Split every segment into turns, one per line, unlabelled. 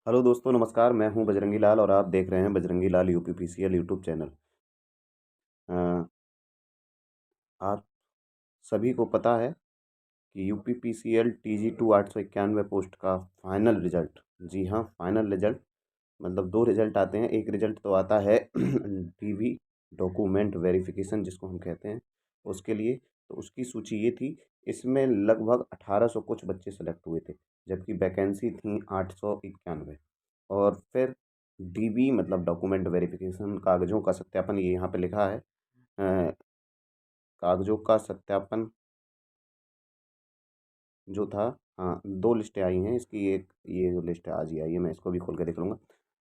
Hello दोस्तों, नमस्कार। मैं हूं बजरंगी लाल और आप देख रहे हैं बजरंगी लाल यूपीपीसीएल यूट्यूब चैनल। अ, आप सभी को पता है कि यूपीपीसीएल TG2 891 पोस्ट का फाइनल रिजल्ट, जी हाँ, फाइनल रिजल्ट मतलब दो रिजल्ट आते हैं। एक रिजल्ट तो आता है डीवी, डॉक्यूमेंट वेरिफिकेशन जिसको हम कहते हैं, उसके लिए। तो उसकी सूची ये थी। इसमें लगभग 1800 कुछ बच्चे सेलेक्ट हुए थे, जबकि वैकेंसी थी 891। और फिर डीबी मतलब डॉक्यूमेंट वेरिफिकेशन, कागज़ों का सत्यापन, ये यहाँ पे लिखा है। कागज़ों का सत्यापन जो था, हाँ, दो लिस्टें आई हैं इसकी। एक ये जो लिस्ट है आज ही आई है, मैं इसको भी खोल के देख लूँगा।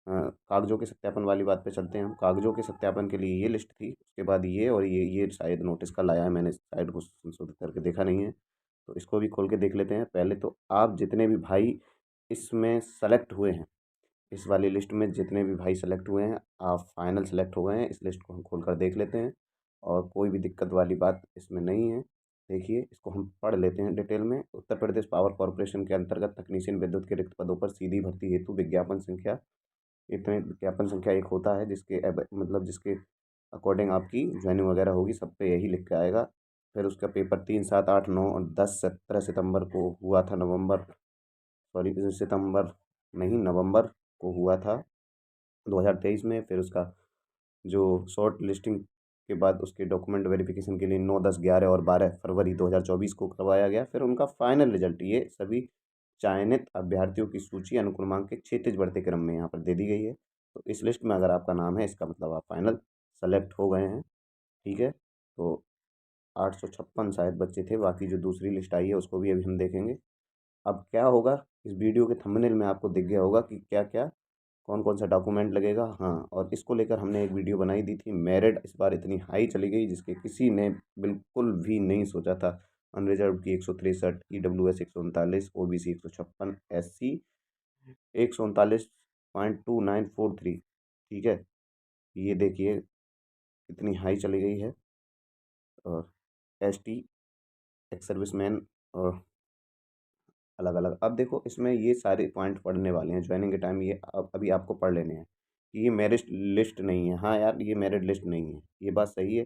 कागज़ों के सत्यापन वाली बात पे चलते हैं हम। कागज़ों के सत्यापन के लिए ये लिस्ट थी, उसके बाद ये, और ये शायद नोटिस कल आया है, मैंने साइट को संशोधित करके देखा नहीं है। तो इसको भी खोल के देख लेते हैं। पहले तो आप जितने भी भाई इसमें सेलेक्ट हुए हैं, इस वाली लिस्ट में जितने भी भाई सेलेक्ट हुए हैं, आप फाइनल सेलेक्ट हो गए हैं। इस लिस्ट को हम खोल कर देख लेते हैं और कोई भी दिक्कत वाली बात इसमें नहीं है। देखिए, इसको हम पढ़ लेते हैं डिटेल में। उत्तर प्रदेश पावर कॉरपोरेशन के अंतर्गत तकनीशियन विद्युत के रिक्त पदों पर सीधी भर्ती हेतु विज्ञापन संख्या, इतने विज्ञापन संख्या एक होता है जिसके मतलब जिसके अकॉर्डिंग आपकी ज्वाइनिंग वगैरह होगी, सब पे यही लिख के आएगा। फिर उसका पेपर 3, 7, 8, 9 और 10, 17 सितंबर को हुआ था। नवंबर, सॉरी, सितंबर नहीं, नवंबर को हुआ था 2023 में। फिर उसका जो शॉर्ट लिस्टिंग के बाद उसके डॉक्यूमेंट वेरिफिकेशन के लिए 9, 10, 11 और 12 फरवरी 2024 को करवाया गया। फिर उनका फाइनल रिजल्ट, ये सभी चयनित अभ्यर्थियों की सूची अनुक्रमांक के क्षैतिज बढ़ते क्रम में यहाँ पर दे दी गई है। तो इस लिस्ट में अगर आपका नाम है, इसका मतलब आप फाइनल सेलेक्ट हो गए हैं। ठीक है। तो 856 शायद बच्चे थे। बाकी जो दूसरी लिस्ट आई है उसको भी अभी हम देखेंगे। अब क्या होगा, इस वीडियो के थंबनेल में आपको दिख गया होगा कि क्या क्या, कौन कौन सा डॉक्यूमेंट लगेगा। हाँ, और इसको लेकर हमने एक वीडियो बनाई दी थी। मेरिट इस बार इतनी हाई चली गई जिसके किसी ने बिल्कुल भी नहीं सोचा था। अनरिजर्व की 163, EWS 139, OBC 156, SC 139.2943। ठीक है, ये देखिए कितनी हाई चली गई है। और ST, एक्स सर्विसमैन, और अलग अलग। अब देखो, इसमें ये सारे पॉइंट पढ़ने वाले हैं ज्वाइनिंग के टाइम, ये अभी आपको पढ़ लेने हैं कि ये मेरिट लिस्ट नहीं है। हाँ यार, ये मेरिट लिस्ट नहीं है, ये बात सही है।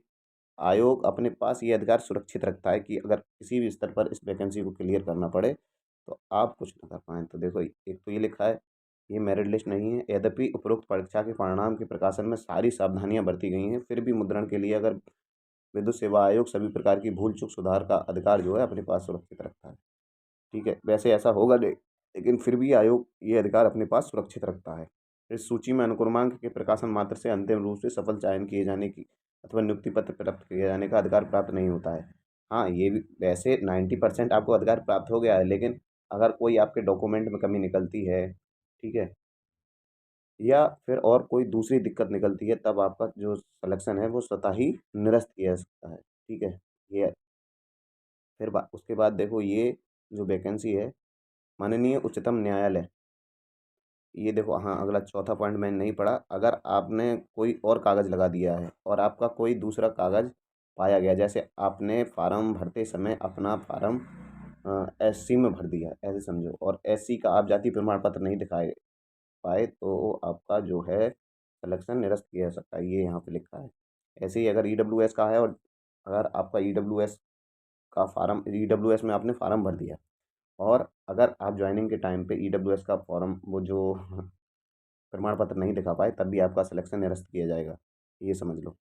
आयोग अपने पास ये अधिकार सुरक्षित रखता है कि अगर किसी भी स्तर पर इस वैकेंसी को क्लियर करना पड़े तो आप कुछ ना कर पाएँ। तो देखो, एक तो ये लिखा है, ये मेरिट लिस्ट नहीं है। यद्यपि उपरोक्त परीक्षा के परिणाम के प्रकाशन में सारी सावधानियां बरती गई हैं, फिर भी मुद्रण के लिए अगर विद्युत सेवा आयोग सभी प्रकार की भूल चूक सुधार का अधिकार जो है अपने पास सुरक्षित रखता है। ठीक है, वैसे ऐसा होगा नहीं, लेकिन फिर भी आयोग ये अधिकार अपने पास सुरक्षित रखता है। इस सूची में अनुक्रमांक के प्रकाशन मात्र से अंतिम रूप से सफल चयन किए जाने की अथवा नियुक्ति पत्र प्राप्त किए जाने का अधिकार प्राप्त नहीं होता है। हाँ, ये भी वैसे 90% आपको अधिकार प्राप्त हो गया है, लेकिन अगर कोई आपके डॉक्यूमेंट में कमी निकलती है, ठीक है, या फिर और कोई दूसरी दिक्कत निकलती है, तब आपका जो सिलेक्शन है वो स्वतः ही निरस्त किया जा सकता है। ठीक है। ये फिर उसके बाद देखो, ये जो वैकेंसी है, माननीय उच्चतम न्यायालय, ये देखो, हाँ, अगला चौथा पॉइंट मैंने नहीं पढ़ा। अगर आपने कोई और कागज़ लगा दिया है और आपका कोई दूसरा कागज़ पाया गया, जैसे आपने फार्म भरते समय अपना फार्म SC में भर दिया, ऐसे समझो, और SC का आप जाति प्रमाण पत्र नहीं दिखाए पाए, तो आपका जो है सिलेक्शन निरस्त किया जा सकता है। ये यहाँ पे लिखा है। ऐसे ही अगर EWS का है, और अगर आपका EWS में आपने फार्म भर दिया, और अगर आप ज्वाइनिंग के टाइम पे EWS का फॉर्म, वो जो प्रमाण पत्र नहीं दिखा पाए, तब भी आपका सिलेक्शन निरस्त किया जाएगा, ये समझ लो।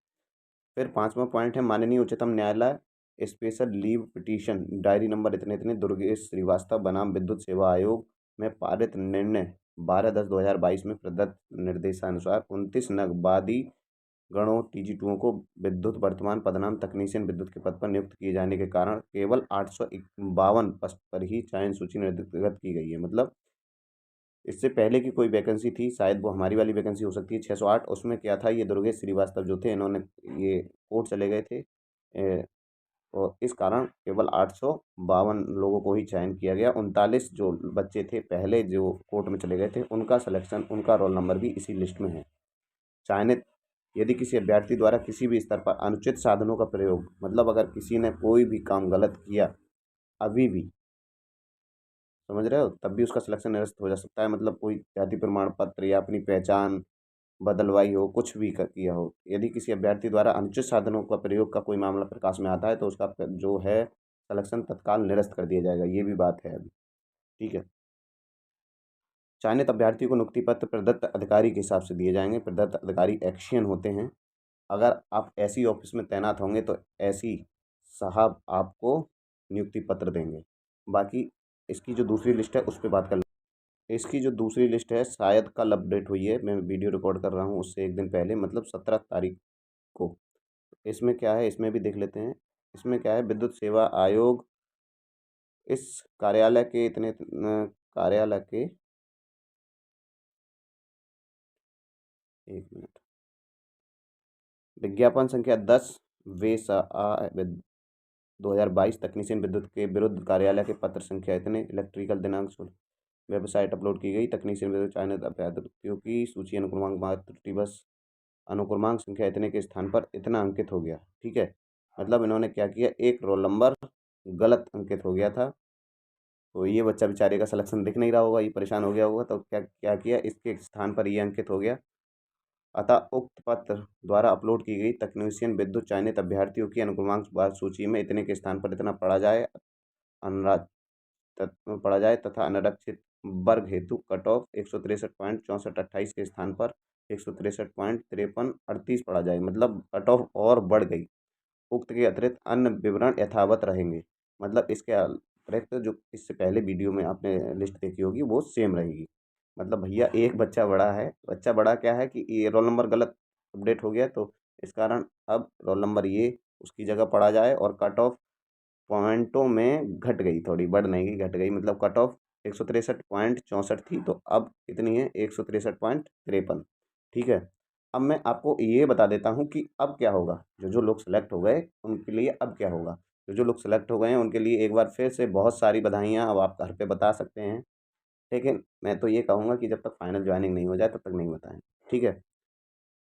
फिर पांचवा पॉइंट है, माननीय उच्चतम न्यायालय special leave petition diary number इतने इतने दुर्गेश श्रीवास्तव बनाम विद्युत सेवा आयोग में पारित निर्णय 12/10/2022 में प्रदत्त निर्देशानुसार 29 नग वादी गणों TG2 को विद्युत वर्तमान पदनाम तकनीशियन विद्युत के पद पर नियुक्त किए जाने के कारण केवल 852 पद पर ही चयन सूची निर्गत की गई है। मतलब इससे पहले की कोई वैकेंसी थी, शायद वो हमारी वाली वैकेंसी हो सकती है 608, उसमें क्या था, ये दुर्गेश श्रीवास्तव जो थे, इन्होंने ये कोर्ट चले गए थे। और इस कारण केवल 852 लोगों को ही चयन किया गया। 39 जो बच्चे थे पहले जो कोर्ट में चले गए थे, उनका सिलेक्शन, उनका रोल नंबर भी इसी लिस्ट में है। चयनित, यदि किसी अभ्यर्थी द्वारा किसी भी स्तर पर अनुचित साधनों का प्रयोग, मतलब अगर किसी ने कोई भी काम गलत किया, अभी भी समझ रहे हो, तब भी उसका सिलेक्शन निरस्त हो जा सकता है। मतलब कोई जाति प्रमाण पत्र या अपनी पहचान बदलवाई हो, कुछ भी किया हो, यदि किसी अभ्यर्थी द्वारा अनुचित साधनों का प्रयोग का कोई मामला प्रकाश में आता है तो उसका जो है सिलेक्शन तत्काल निरस्त कर दिया जाएगा। ये भी बात है अभी। ठीक है। चयनित अभ्यर्थी को नियुक्ति पत्र प्रदत्त अधिकारी के हिसाब से दिए जाएंगे। प्रदत्त अधिकारी एक्शियन होते हैं। अगर आप ऐसी ऑफिस में तैनात होंगे तो ऐसी साहब आपको नियुक्ति पत्र देंगे। बाकी इसकी जो दूसरी लिस्ट है उस पर बात कर लें। इसकी जो दूसरी लिस्ट है शायद कल अपडेट हुई है, मैं वीडियो रिकॉर्ड कर रहा हूँ उससे एक दिन पहले, मतलब 17 तारीख को। इसमें क्या है, इसमें भी देख लेते हैं। इसमें क्या है, विद्युत सेवा आयोग इस कार्यालय के इतने कार्यालय के, एक मिनट, विज्ञापन संख्या 10 वे 2022 तकनीशियन विद्युत के विरुद्ध कार्यालय के पत्र संख्या इतने, इलेक्ट्रिकल दिनांक वेबसाइट अपलोड की गई। तकनीशियन विद्युत चयनित अभ्यर्थियों की सूची अनुक्रमांक मात्र दिवस अनुक्रमांक संख्या इतने के स्थान पर इतना अंकित हो गया। ठीक है। मतलब इन्होंने क्या किया, एक रोल नंबर गलत अंकित हो गया था, तो ये बच्चा बेचारे का सिलेक्शन दिख नहीं रहा होगा, ये परेशान हो गया होगा, तो क्या क्या किया, इसके स्थान पर ये अंकित हो गया। अतः उक्त पत्र द्वारा अपलोड की गई तकनीशियन विद्युत चयनित अभ्यर्थियों की अनुक्रमांक सूची में इतने के स्थान पर इतना पढ़ा जाए, पढ़ा जाए तथा अनारक्षित वर्ग हेतु कट ऑफ 163.6428 के स्थान पर 163.5338 पढ़ा जाए। मतलब कट ऑफ और बढ़ गई। उक्त के अतिरिक्त अन्य विवरण यथावत रहेंगे। मतलब इसके अतिरिक्त जो इससे पहले वीडियो में आपने लिस्ट देखी होगी वो सेम रहेगी। मतलब भैया एक बच्चा बड़ा है, बच्चा बड़ा क्या है कि ये रोल नंबर गलत अपडेट हो गया, तो इस कारण अब रोल नंबर ये उसकी जगह पढ़ा जाए और कट ऑफ पॉइंटों में घट गई, थोड़ी बढ़ नहीं गई, घट गई। मतलब कट ऑफ 163.64 थी तो अब कितनी है, 163.53। ठीक है। अब मैं आपको ये बता देता हूँ कि अब क्या होगा, जो जो लोग सेलेक्ट हो गए उनके लिए अब क्या होगा। जो जो लोग सेलेक्ट हो गए हैं उनके लिए एक बार फिर से बहुत सारी बधाइयाँ, अब आप घर पे बता सकते हैं। लेकिन मैं तो ये कहूँगा कि जब तक फाइनल ज्वाइनिंग नहीं हो जाए तब तक नहीं बताएं। ठीक है।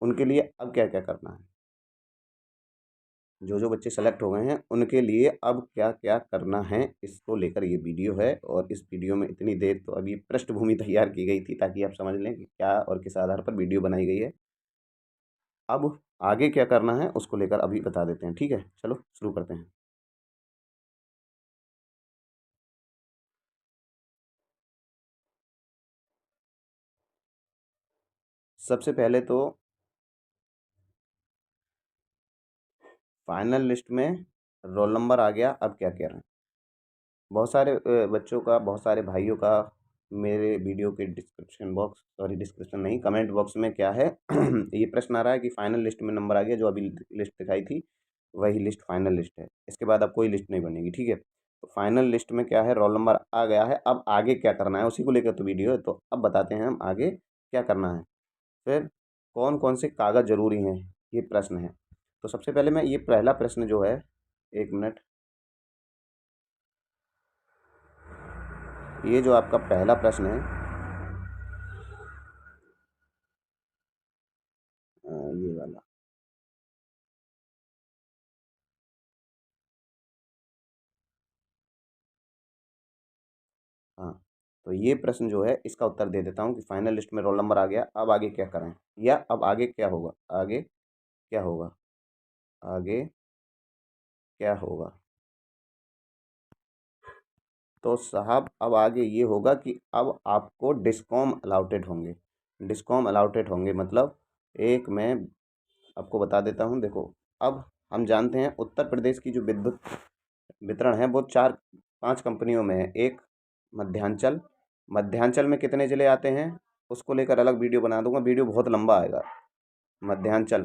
उनके लिए अब क्या क्या करना है, जो जो बच्चे सेलेक्ट हो गए हैं उनके लिए अब क्या क्या करना है, इसको लेकर ये वीडियो है। और इस वीडियो में इतनी देर तो अभी पृष्ठभूमि तैयार की गई थी ताकि आप समझ लें कि क्या और किस आधार पर वीडियो बनाई गई है। अब आगे क्या करना है उसको लेकर अभी बता देते हैं। ठीक है, चलो शुरू करते हैं। सबसे पहले तो फाइनल लिस्ट में रोल नंबर आ गया, अब क्या कह रहे हैं। बहुत सारे बच्चों का, बहुत सारे भाइयों का मेरे वीडियो के डिस्क्रिप्शन बॉक्स, सॉरी डिस्क्रिप्शन नहीं, कमेंट बॉक्स में क्या है ये प्रश्न आ रहा है कि फाइनल लिस्ट में नंबर आ गया, जो अभी लिस्ट दिखाई थी वही लिस्ट फाइनल लिस्ट है, इसके बाद अब कोई लिस्ट नहीं बनेगी। ठीक है। तो फाइनल लिस्ट में क्या है, रोल नंबर आ गया है, अब आगे क्या करना है उसी को लेकर तो वीडियो है। तो अब बताते हैं हम आगे क्या करना है। फिर कौन कौन से कागज़ ज़रूरी हैं, ये प्रश्न है। तो सबसे पहले मैं ये पहला प्रश्न जो है, एक मिनट, ये जो आपका पहला प्रश्न है, ये वाला, हाँ, तो ये प्रश्न जो है इसका उत्तर दे देता हूँ कि फाइनल लिस्ट में रोल नंबर आ गया, अब आगे क्या करें, या अब आगे क्या होगा, आगे क्या होगा, आगे क्या होगा। तो साहब अब आगे ये होगा कि अब आपको डिस्कॉम अलाउटेड होंगे। डिस्कॉम अलाउटेड होंगे मतलब, एक मैं आपको बता देता हूँ। देखो, अब हम जानते हैं उत्तर प्रदेश की जो विद्युत वितरण है वो चार पांच कंपनियों में है। एक मध्यांचल, मध्यांचल में कितने ज़िले आते हैं उसको लेकर अलग वीडियो बना दूंगा, वीडियो बहुत लंबा आएगा। मध्यांचल,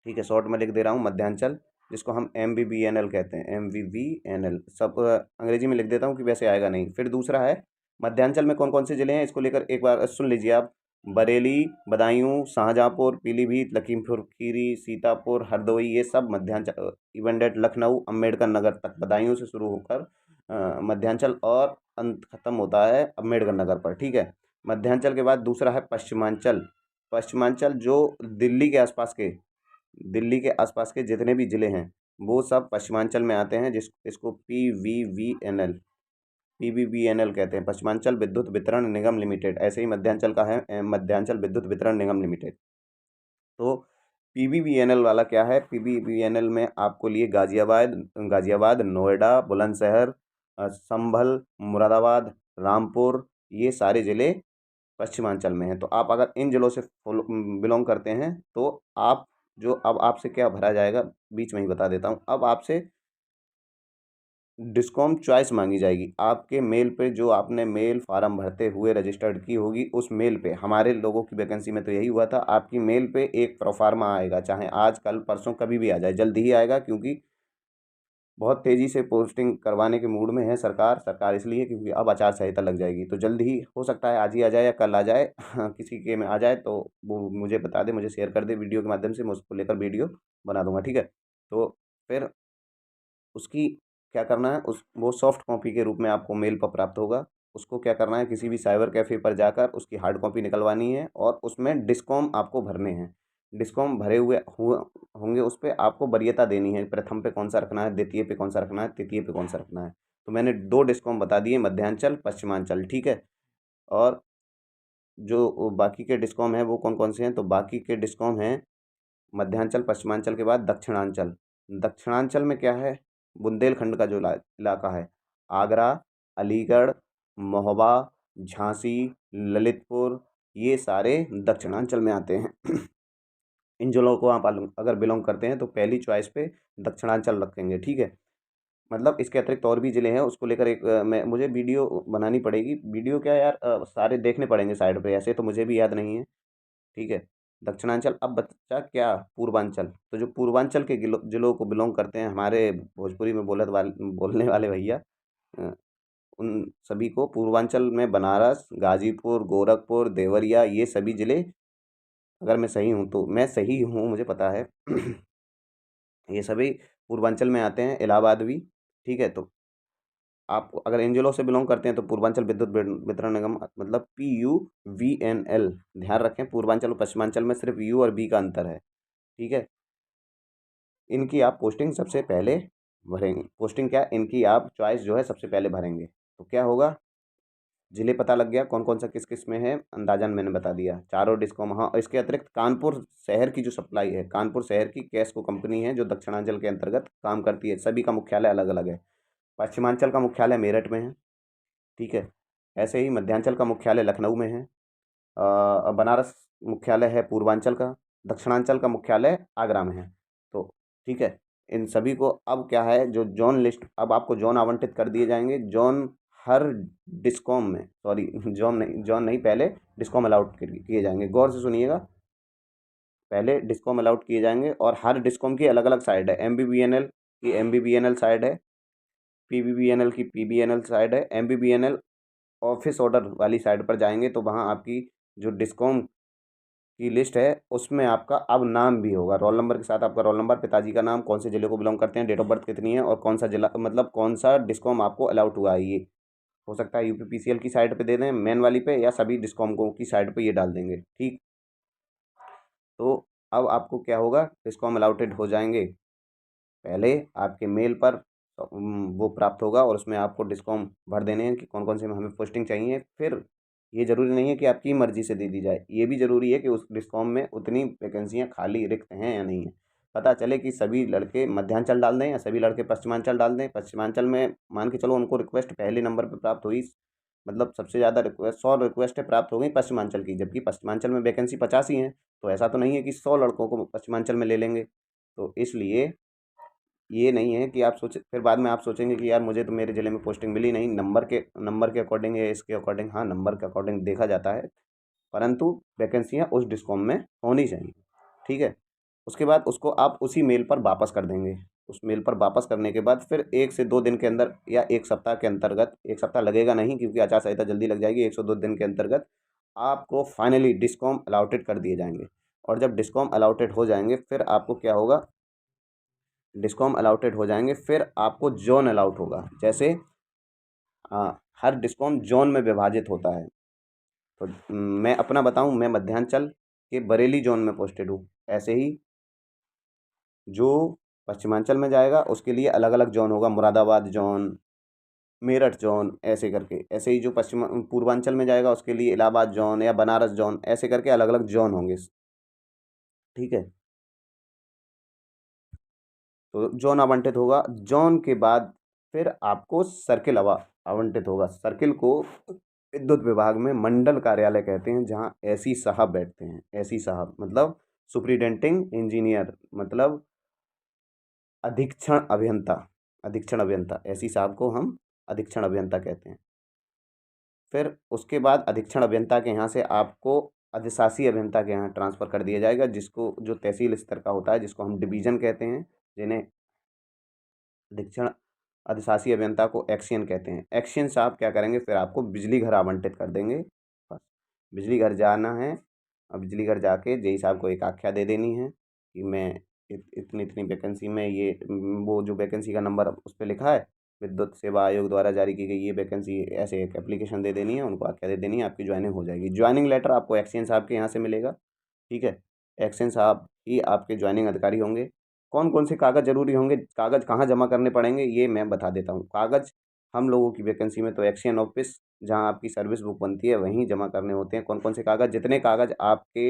ठीक है, शॉर्ट में लिख दे रहा हूँ मध्यांचल, जिसको हम MVVNL कहते हैं, MVVNL सब अंग्रेजी में लिख देता हूँ कि वैसे आएगा नहीं। फिर दूसरा है मध्यांचल में कौन कौन से ज़िले हैं, इसको लेकर एक बार सुन लीजिए आप। बरेली, बदायूं, शाहजहाँपुर, पीलीभीत, लखीमपुर खीरी, सीतापुर, हरदोई, ये सब मध्यांचल। इवन डेट लखनऊ, अम्बेडकर नगर तक, बदायूं से शुरू होकर मध्यांचल और अंत खत्म होता है अम्बेडकर नगर पर। ठीक है। मध्यांचल के बाद दूसरा है पश्चिमांचल। पश्चिमांचल जो दिल्ली के आसपास के, दिल्ली के आसपास के जितने भी ज़िले हैं वो सब पश्चिमांचल में आते हैं, जिस इसको PVVNL PBVNL कहते हैं, पश्चिमांचल विद्युत वितरण निगम लिमिटेड। ऐसे ही मध्यांचल का है मध्यांचल विद्युत वितरण निगम लिमिटेड। तो PBVNL वाला क्या है, PBVNL में आपको लिए गाजियाबाद, नोएडा, बुलंदशहर, संभल, मुरादाबाद, रामपुर, ये सारे ज़िले पश्चिमांचल में हैं। तो आप अगर इन ज़िलों से बिलोंग करते हैं तो आप जो अब आपसे क्या भरा जाएगा, बीच में ही बता देता हूँ। अब आपसे डिस्कॉम चॉइस मांगी जाएगी। आपके मेल पे जो आपने मेल फार्म भरते हुए रजिस्टर्ड की होगी, उस मेल पे हमारे लोगों की वैकेंसी में तो यही हुआ था, आपकी मेल पे एक प्रोफार्मा आएगा, चाहे आज कल परसों कभी भी आ जाए, जल्दी ही आएगा, क्योंकि बहुत तेज़ी से पोस्टिंग करवाने के मूड में है सरकार इसलिए क्योंकि अब आचार संहिता लग जाएगी। तो जल्द ही हो सकता है आज ही आ जाए या कल आ जाए किसी के में आ जाए तो वो मुझे बता दे, मुझे शेयर कर दे वीडियो के माध्यम से, मैं उसको लेकर वीडियो बना दूंगा, ठीक है। तो फिर उसकी क्या करना है, उस वो सॉफ्ट कॉपी के रूप में आपको मेल पर प्राप्त होगा। उसको क्या करना है, किसी भी साइबर कैफ़े पर जाकर उसकी हार्ड कॉपी निकलवानी है और उसमें डिस्कॉम आपको भरने हैं। डिस्कॉम भरे हुए होंगे, उस पे आपको वरीयता देनी है, प्रथम पे कौन सा रखना है, द्वितीय पे कौन सा रखना है, तृतीय पे कौन सा रखना है। तो मैंने 2 डिस्कॉम बता दिए, मध्यांचल, पश्चिमांचल, ठीक है। और जो बाकी के डिस्कॉम हैं वो कौन-कौन से हैं, तो बाकी के डिस्कॉम हैं मध्यांचल, पश्चिमांचल के बाद दक्षिणांचल। दक्षिणांचल में क्या है, बुंदेलखंड का जो इलाका है, आगरा, अलीगढ़, महोबा, झांसी, ललितपुर, ये सारे दक्षिणांचल में आते हैं। इन ज़िलों को आप अगर बिलोंग करते हैं तो पहली चॉइस पे दक्षिणांचल रखेंगे, ठीक है। मतलब इसके अतिरिक्त और भी ज़िले हैं, उसको लेकर एक मैं मुझे वीडियो बनानी पड़ेगी। वीडियो क्या यार, सारे देखने पड़ेंगे साइड पे, ऐसे तो मुझे भी याद नहीं है, ठीक है। दक्षिणांचल, अब बचा क्या, पूर्वांचल। तो जो पूर्वांचल के ज़िलों को बिलोंग करते हैं, हमारे भोजपुरी में बोलने वाले भैया, अ, उन सभी को पूर्वांचल में बनारस, गाजीपुर, गोरखपुर, देवरिया, ये सभी ज़िले, अगर मैं सही हूँ तो, मैं सही हूँ मुझे पता है ये सभी पूर्वांचल में आते हैं, इलाहाबाद भी, ठीक है। तो आप अगर इन जिलों से बिलोंग करते हैं तो पूर्वांचल विद्युत वितरण निगम, मतलब PUVNL, ध्यान रखें, पूर्वांचल और पश्चिमांचल में सिर्फ यू और बी का अंतर है, ठीक है। इनकी आप पोस्टिंग सबसे पहले भरेंगे, पोस्टिंग क्या, इनकी आप चॉइस जो है सबसे पहले भरेंगे। तो क्या होगा, जिले पता लग गया कौन कौन सा किस किस में है, अंदाजन मैंने बता दिया, चारों डिस्कॉम। हाँ, इसके अतिरिक्त कानपुर शहर की जो सप्लाई है, कानपुर शहर की कैस्को कंपनी है जो दक्षिणांचल के अंतर्गत काम करती है, सभी का मुख्यालय अलग अलग है। पश्चिमांचल का मुख्यालय मेरठ में है, ठीक है। ऐसे ही मध्यांचल का मुख्यालय लखनऊ में है, बनारस मुख्यालय है पूर्वांचल का, दक्षिणांचल का मुख्यालय आगरा में है। तो ठीक है, इन सभी को अब क्या है, जो जोन लिस्ट, अब आपको जोन आवंटित कर दिए जाएंगे। जोन हर डिस्कॉम में, सॉरी जोन नहीं, पहले डिस्कॉम अलाउट किए जाएंगे, गौर से सुनिएगा। पहले डिस्कॉम अलाउट किए जाएंगे और हर डिस्कॉम की अलग अलग साइड है। MBBNL की MBBNL साइड है, PBBNL की PBNL साइड है। MBBNL ऑफिस ऑर्डर वाली साइड पर जाएंगे तो वहाँ आपकी जो डिस्कॉम की लिस्ट है उसमें आपका अब नाम भी होगा, रोल नंबर के साथ आपका रोल नंबर, पिताजी का नाम, कौन से ज़िले को बिलोंग करते हैं, डेट ऑफ बर्थ कितनी है और कौन सा जिला, मतलब कौन सा डिस्कॉम आपको अलाउट हुआ है। ये हो सकता है UPPCL की साइड पे दे दें, मेन वाली पे, या सभी डिस्कॉम को की साइड पे ये डाल देंगे, ठीक। तो अब आपको क्या होगा, डिस्कॉम अलाउटेड हो जाएंगे, पहले आपके मेल पर वो प्राप्त होगा और उसमें आपको डिस्कॉम भर देने हैं कि कौन कौन से में हमें पोस्टिंग चाहिए। फिर ये ज़रूरी नहीं है कि आपकी मर्ज़ी से दे दी जाए, ये भी ज़रूरी है कि उस डिस्कॉम में उतनी वैकेंसियाँ खाली रिक्त हैं या नहीं है। पता चले कि सभी लड़के मध्यांचल डाल दें या सभी लड़के पश्चिमांचल डाल दें। पश्चिमांचल में मान के चलो उनको रिक्वेस्ट पहले नंबर पर प्राप्त हुई, मतलब सबसे ज़्यादा रिक्वेस्ट, 100 रिक्वेस्टें प्राप्त हो गई पश्चिमांचल की, जबकि पश्चिमांचल में वैकेंसी 50 ही हैं। तो ऐसा तो नहीं है कि 100 लड़कों को पश्चिमांचल में ले लेंगे। तो इसलिए ये नहीं है कि आप सोचे, फिर बाद में आप सोचेंगे कि यार मुझे तो मेरे ज़िले में पोस्टिंग मिली नहीं, नंबर के अकॉर्डिंग या इसके अकॉर्डिंग, हाँ नंबर के अकॉर्डिंग देखा जाता है, परंतु वैकेंसियाँ उस डिस्कॉम में होनी चाहिए, ठीक है। उसके बाद उसको आप उसी मेल पर वापस कर देंगे। उस मेल पर वापस करने के बाद फिर 1 से 2 दिन के अंदर या 1 सप्ताह के अंतर्गत, 1 सप्ताह लगेगा नहीं क्योंकि आचार संहिता जल्दी लग जाएगी, 1 से 2 दिन के अंतर्गत आपको फाइनली डिस्कॉम अलॉटेड कर दिए जाएंगे। और जब डिस्कॉम अलॉटेड हो जाएंगे फिर आपको क्या होगा, डिस्कॉम अलॉटेड हो जाएंगे फिर आपको जोन अलॉट होगा। जैसे हर डिस्कॉम जोन में विभाजित होता है। तो मैं अपना बताऊं, मैं मध्यांचल के बरेली जोन में पोस्टेड हूँ। ऐसे ही जो पश्चिमांचल में जाएगा उसके लिए अलग अलग जोन होगा, मुरादाबाद जोन, मेरठ जोन, ऐसे करके, ऐसे ही जो पश्चिम पूर्वांचल में जाएगा उसके लिए इलाहाबाद जोन या बनारस जोन, ऐसे करके अलग अलग जोन होंगे। ठीक है, तो जोन आवंटित होगा। जोन के बाद फिर आपको सर्किल आवंटित होगा। सर्किल को विद्युत विभाग में मंडल कार्यालय कहते हैं, जहाँ एसी साहब बैठते हैं। एसी साहब मतलब सुप्रीडेंटिंग इंजीनियर, मतलब अधीक्षण अभियंता। अधीक्षण अभियंता, एसी साहब को हम अधीक्षण अभियंता कहते हैं। फिर उसके बाद अधीक्षण अभियंता के यहाँ से आपको अधिशासी अभियंता के यहाँ ट्रांसफ़र कर दिया जाएगा, जिसको जो तहसील स्तर का होता है, जिसको हम डिवीज़न कहते हैं, जिन्हें अधीक्षण अधिशासी अभियंता को एक्सियन कहते हैं। एक्सियन साहब क्या करेंगे, फिर आपको बिजली घर आवंटित कर देंगे। बस बिजली घर जाना है, और बिजली घर जाके जेई साहब को एक आख्या दे देनी है कि मैं इतनी इतनी वैकेंसी में ये वो जो वैकेंसी का नंबर उस पर लिखा है, विद्युत सेवा आयोग द्वारा जारी की गई ये वैकेंसी, ऐसे एक एप्लीकेशन दे देनी है, उनको आख्या दे देनी है, आपकी ज्वाइनिंग हो जाएगी। ज्वाइनिंग लेटर आपको एक्सियन साहब के यहाँ से मिलेगा। ठीक है, एक्सियन साहब ही आपके ज्वाइनिंग अधिकारी होंगे। कौन कौन से कागज़ ज़रूरी होंगे, कागज़ कहाँ जमा करने पड़ेंगे, ये मैं बता देता हूँ। कागज़ हम लोगों की वैकेंसी में तो एक्सियन ऑफिस, जहाँ आपकी सर्विस बुक बनती है, वहीं जमा करने होते हैं। कौन कौन से कागज़, जितने कागज़ आपके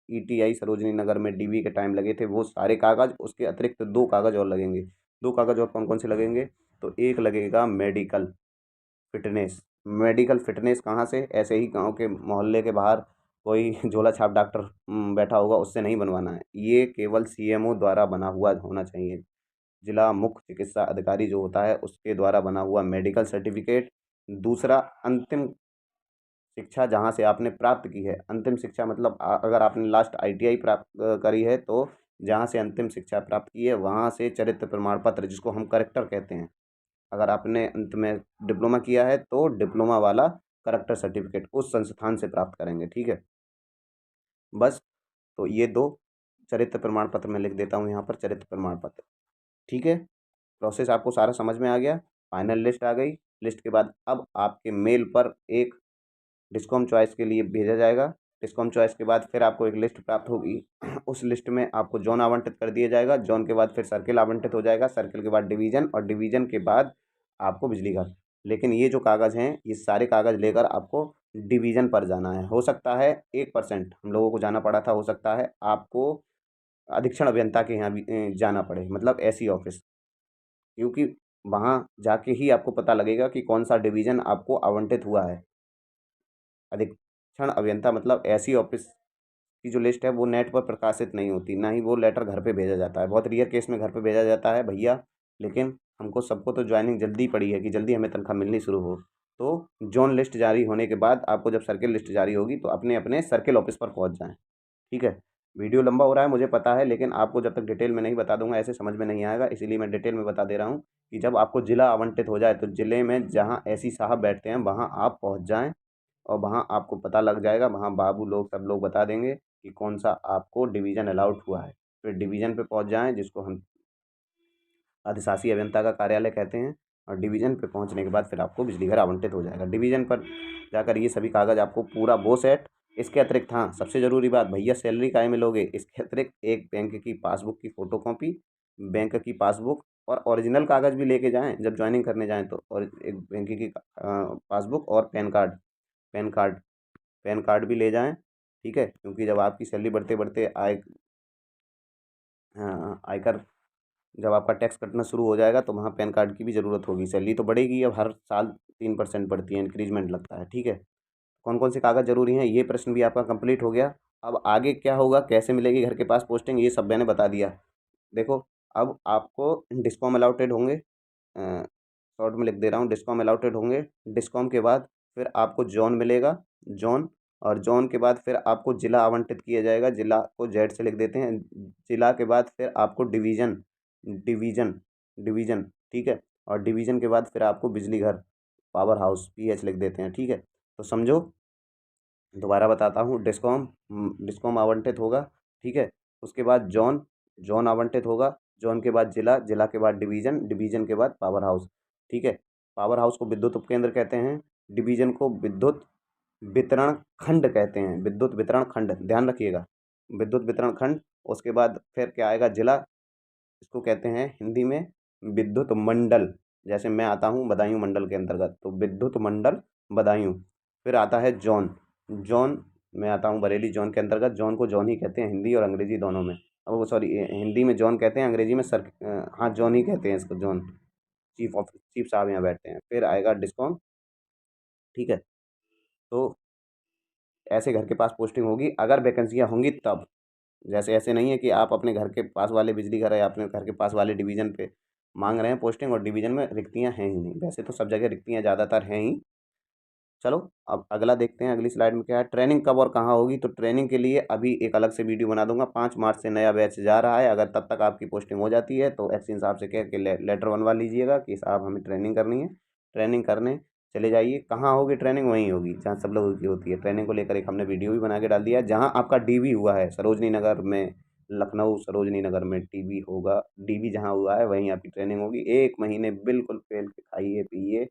ईटीआई सरोजनी नगर में डीवी के टाइम लगे थे, वो सारे कागज़, उसके अतिरिक्त दो कागज़ और लगेंगे। दो कागज़ और कौन कौन से लगेंगे, तो एक लगेगा मेडिकल फिटनेस। मेडिकल फिटनेस कहाँ से, ऐसे ही गांव के मोहल्ले के बाहर कोई झोला छाप डॉक्टर बैठा होगा, उससे नहीं बनवाना है। ये केवल सीएमओ द्वारा बना हुआ होना चाहिए। जिला मुख्य चिकित्सा अधिकारी जो होता है, उसके द्वारा बना हुआ मेडिकल सर्टिफिकेट। दूसरा, अंतिम शिक्षा जहाँ से आपने प्राप्त की है। अंतिम शिक्षा मतलब अगर आपने लास्ट आईटीआई प्राप्त करी है, तो जहाँ से अंतिम शिक्षा प्राप्त की है, वहाँ से चरित्र प्रमाण पत्र, जिसको हम करेक्टर कहते हैं। अगर आपने अंत में डिप्लोमा किया है, तो डिप्लोमा वाला करेक्टर सर्टिफिकेट उस संस्थान से प्राप्त करेंगे। ठीक है, बस। तो ये दो चरित्र प्रमाण पत्र मैं लिख देता हूँ यहाँ पर, चरित्र प्रमाण पत्र। ठीक है, प्रोसेस आपको सारा समझ में आ गया। फाइनल लिस्ट आ गई। लिस्ट के बाद अब आपके मेल पर एक डिस्कॉम चॉइस के लिए भेजा जाएगा। डिस्कॉम चॉइस के बाद फिर आपको एक लिस्ट प्राप्त होगी। उस लिस्ट में आपको जोन आवंटित कर दिया जाएगा। जोन के बाद फिर सर्किल आवंटित हो जाएगा। सर्किल के बाद डिवीज़न, और डिवीज़न के बाद आपको बिजली घर। लेकिन ये जो कागज़ हैं, ये सारे कागज़ लेकर आपको डिवीज़न पर जाना है। हो सकता है 1% हम लोगों को जाना पड़ा था, हो सकता है आपको अधीक्षण अभियंता के यहाँ भी जाना पड़े, मतलब एसी ऑफिस, क्योंकि वहाँ जाके ही आपको पता लगेगा कि कौन सा डिवीज़न आपको आवंटित हुआ है। अधीक्षण अभियंता मतलब एसी ऑफिस की जो लिस्ट है, वो नेट पर प्रकाशित नहीं होती, ना ही वो लेटर घर पे भेजा जाता है। बहुत रेयर केस में घर पे भेजा जाता है भैया, लेकिन हमको सबको तो ज्वाइनिंग जल्दी पड़ी है कि जल्दी हमें तनख्वाह मिलनी शुरू हो। तो जोन लिस्ट जारी होने के बाद आपको जब सर्किल लिस्ट जारी होगी, तो अपने अपने सर्किल ऑफिस पर पहुंच जाएं। ठीक है, वीडियो लंबा हो रहा है मुझे पता है, लेकिन आपको जब तक डिटेल में नहीं बता दूंगा, ऐसे समझ में नहीं आएगा, इसीलिए मैं डिटेल में बता दे रहा हूँ कि जब आपको ज़िला आवंटित हो जाए, तो ज़िले में जहाँ एसी साहब बैठते हैं, वहाँ आप पहुँच जाएँ, और वहाँ आपको पता लग जाएगा। वहाँ बाबू लोग सब लोग बता देंगे कि कौन सा आपको डिवीज़न अलाउड हुआ है। फिर डिवीज़न पे पहुँच जाएँ, जिसको हम अधिशासी अभियंता का कार्यालय कहते हैं। और डिवीज़न पे पहुँचने के बाद फिर आपको बिजली घर आवंटित हो जाएगा। डिवीज़न पर जाकर ये सभी कागज़ आपको पूरा वो सेट। इसके अतिरिक्त हाँ, सबसे ज़रूरी बात भैया, सैलरी काहे मिलोगे, इसके अतिरिक्त एक बैंक की पासबुक की फ़ोटोकॉपी, बैंक की पासबुक, और ओरिजिनल कागज़ भी लेके जाएँ जब ज्वाइनिंग करने जाएँ तो। और एक बैंक की पासबुक और pan card, pan card pan card भी ले जाएँ। ठीक है, क्योंकि जब आपकी सैलरी बढ़ते-बढ़ते आयकर, जब आपका टैक्स कटना शुरू हो जाएगा, तो वहाँ पैन कार्ड की भी ज़रूरत होगी। सैलरी तो बढ़ेगी, अब हर साल 3% बढ़ती है, इंक्रीज़मेंट लगता है। ठीक है, कौन कौन से कागज़ ज़रूरी हैं, ये प्रश्न भी आपका कंप्लीट हो गया। अब आगे क्या होगा, कैसे मिलेगी घर के पास पोस्टिंग, ये सब मैंने बता दिया। देखो, अब आपको डिस्कॉम अलॉटेड होंगे, शॉर्ट में लिख दे रहा हूँ, डिस्कॉम अलॉटेड होंगे। डिस्कॉम के बाद फिर आपको जॉन मिलेगा, जॉन। और जॉन के बाद फिर आपको ज़िला आवंटित किया जाएगा, ज़िला को जेड से लिख देते हैं। ज़िला के बाद फिर आपको डिवीज़न, डिवीज़न, डिवीज़न। ठीक है, और डिवीज़न के बाद फिर आपको बिजली घर, पावर हाउस, पीएच लिख देते हैं। ठीक है, तो समझो, दोबारा बताता हूँ। डिस्कॉम, डिस्कॉम आवंटित होगा। ठीक है, उसके बाद जॉन, जॉन आवंटित होगा। जॉन के बाद जिला, जिला के बाद डिवीज़न, डिवीज़न के बाद पावर हाउस। ठीक है, पावर हाउस को विद्युत उपकेंद्र कहते हैं। डिवीज़न को विद्युत वितरण खंड कहते हैं, विद्युत वितरण खंड, ध्यान रखिएगा, विद्युत वितरण खंड। उसके बाद फिर क्या आएगा, जिला, इसको कहते हैं हिंदी में विद्युत मंडल। जैसे मैं आता हूँ बदायूं मंडल के अंतर्गत, तो विद्युत मंडल बदायूं। फिर आता है जॉन। जॉन, मैं आता हूँ बरेली जॉन के अंतर्गत। जॉन को जॉन ही कहते हैं हिंदी और अंग्रेजी दोनों में। अब वो सॉरी, हिंदी में जॉन कहते हैं, अंग्रेजी में सर, हाँ जॉन ही कहते हैं इसको, जॉन। चीफ साहब यहाँ बैठते हैं। फिर आएगा डिस्कॉम। ठीक है। तो ऐसे घर के पास पोस्टिंग होगी अगर वैकेंसियाँ होंगी तब। जैसे ऐसे नहीं है कि आप अपने घर के पास वाले बिजली घर है, अपने घर के पास वाले डिवीज़न पे मांग रहे हैं पोस्टिंग और डिवीज़न में रिक्तियाँ हैं ही नहीं। वैसे तो सब जगह रिक्तियाँ ज़्यादातर हैं ही। चलो, अब अगला देखते हैं, अगली स्लाइड में क्या है। ट्रेनिंग कब और कहाँ होगी? तो ट्रेनिंग के लिए अभी एक अलग से वीडियो बना दूंगा। 5 मार्च से नया बैच जा रहा है। अगर तब तक आपकी पोस्टिंग हो जाती है तो एक्सीन साहब से कह के लेटर बनवा लीजिएगा कि साहब हमें ट्रेनिंग करनी है। ट्रेनिंग करने चले जाइए। कहाँ होगी ट्रेनिंग? वहीं होगी जहाँ सब लोगों की होती है। ट्रेनिंग को लेकर एक हमने वीडियो भी बना के डाल दिया है। जहाँ आपका डीवी हुआ है सरोजनी नगर में, लखनऊ सरोजनी नगर में डीवी होगा। डीवी जहाँ हुआ है वहीं आपकी ट्रेनिंग होगी। 1 महीने बिल्कुल फेल के खाइए पिइए,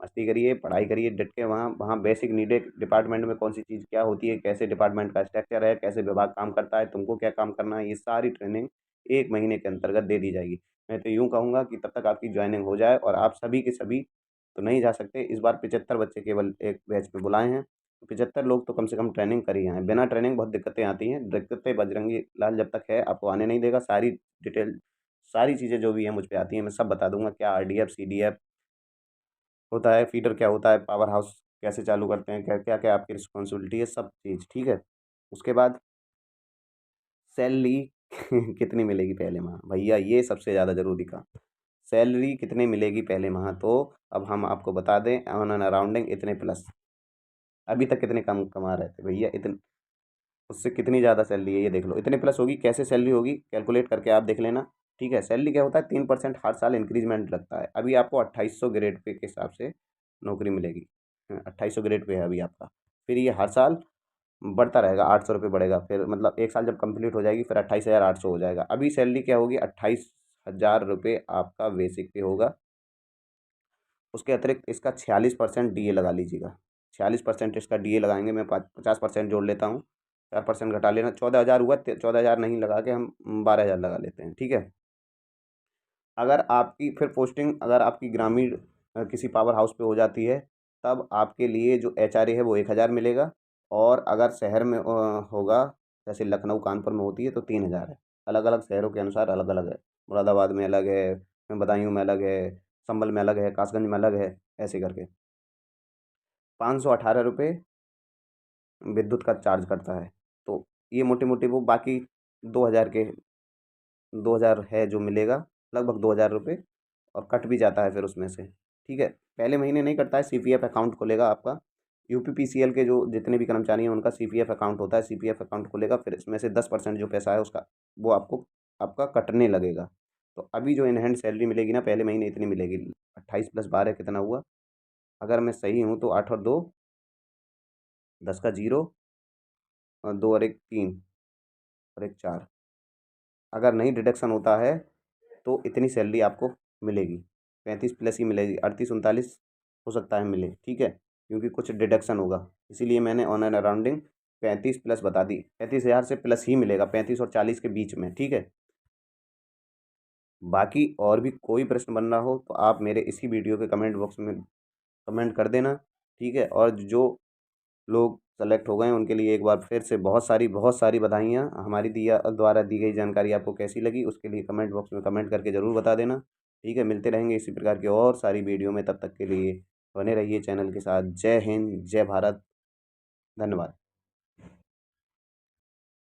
मस्ती करिए, पढ़ाई करिए डट के। वहाँ वहाँ बेसिक नीडेड डिपार्टमेंट में कौन सी चीज़ क्या होती है, कैसे डिपार्टमेंट का स्ट्रक्चर है, कैसे विभाग काम करता है, तुमको क्या काम करना है, ये सारी ट्रेनिंग 1 महीने के अंतर्गत दे दी जाएगी। मैं तो यूँ कहूँगा कि तब तक आपकी ज्वाइनिंग हो जाए। और आप सभी के सभी तो नहीं जा सकते। इस बार 75 बच्चे केवल एक बैच में बुलाए हैं। 75 लोग तो कम से कम ट्रेनिंग कर ही आएँ। बिना ट्रेनिंग बहुत दिक्कतें आती हैं। दिक्कतें बजरंगी लाल जब तक है आपको आने नहीं देगा। सारी डिटेल, सारी चीज़ें जो भी हैं मुझ पे आती हैं, मैं सब बता दूंगा। क्या आरडीएफ सीडीएफ होता है, फीडर क्या होता है, पावर हाउस कैसे चालू करते हैं, क्या क्या क्या आपकी रिस्पॉन्सिबिलिटी है, सब चीज़। ठीक है। उसके बाद सैलरी कितनी मिलेगी पहले माह? भैया ये सबसे ज़्यादा ज़रूरी काम। सैलरी कितनी मिलेगी पहले माह? तो अब हम आपको बता दें, ऑन एन अराउंडिंग इतने प्लस। अभी तक कितने कम कमा रहे थे भैया? इतने, उससे कितनी ज़्यादा सैलरी है ये देख लो। इतने प्लस होगी। कैसे सैलरी होगी कैलकुलेट करके आप देख लेना। ठीक है। सैलरी क्या होता है? 3% हर साल इंक्रीजमेंट लगता है। अभी आपको 2800 ग्रेड पे के हिसाब से नौकरी मिलेगी। 2800 ग्रेड पे है अभी आपका। फिर ये हर साल बढ़ता रहेगा, 800 रुपये बढ़ेगा। फिर मतलब एक साल जब कंप्लीट हो जाएगी फिर 28,800 हो जाएगा। अभी सैलरी क्या होगी? 28,000 रुपये आपका बेसिक पे होगा। उसके अतिरिक्त इसका 46% डीए लगा लीजिएगा। 46% इसका डीए लगाएंगे। मैं 50% जोड़ लेता हूँ। 4% घटा लेना। 14,000 हुआ। 14,000 नहीं लगा के हम 12,000 लगा लेते हैं। ठीक है। अगर आपकी फिर पोस्टिंग अगर आपकी ग्रामीण किसी पावर हाउस पे हो जाती है तब आपके लिए जो एचआरए है वो 1,000 मिलेगा। और अगर शहर में होगा, जैसे लखनऊ कानपुर में होती है तो 3,000 है। अलग अलग शहरों के अनुसार अलग अलग है। मुरादाबाद में अलग है, बदायूं में अलग है, संभल में अलग है, कासगंज में अलग है, ऐसे करके। 518 रुपये विद्युत का चार्ज करता है। तो ये मोटी मोटी वो बाकी 2,000 के, 2,000 है जो मिलेगा, लगभग 2,000 रुपये। और कट भी जाता है फिर उसमें से। ठीक है। पहले महीने नहीं कटता है, सीपीएफ अकाउंट खुलेगा आपका। यूपीपीसीएल के जो जितने भी कर्मचारी हैं उनका सीपीएफ अकाउंट होता है। सीपीएफ अकाउंट खुलेगा, फिर इसमें से 10% जो पैसा है उसका वो आपको आपका कटने लगेगा। तो अभी जो इन हैंड सैलरी मिलेगी ना पहले महीने इतनी मिलेगी। 28 + 12 कितना हुआ? अगर मैं सही हूँ तो 8 और 2, 10 का 0, और 2 और 1 3, और 1 4। अगर नहीं डिडक्शन होता है तो इतनी सैलरी आपको मिलेगी। 35 प्लस ही मिलेगी। 38 39 हो सकता है मिले। ठीक है। क्योंकि कुछ डिडक्शन होगा, इसीलिए मैंने ऑन एन अराउंडिंग 35 प्लस बता दी। 35,000 से प्लस ही मिलेगा, 35 और 40 के बीच में। ठीक है। बाकी और भी कोई प्रश्न बन रहा हो तो आप मेरे इसी वीडियो के कमेंट बॉक्स में कमेंट कर देना। ठीक है। और जो लोग सेलेक्ट हो गए हैं उनके लिए एक बार फिर से बहुत सारी बधाइयाँ। हमारी दिया द्वारा दी गई जानकारी आपको कैसी लगी उसके लिए कमेंट बॉक्स में कमेंट करके ज़रूर बता देना। ठीक है। मिलते रहेंगे इसी प्रकार की और सारी वीडियो में। तब तक के लिए बने रहिए चैनल के साथ। जय हिंद, जय भारत, धन्यवाद।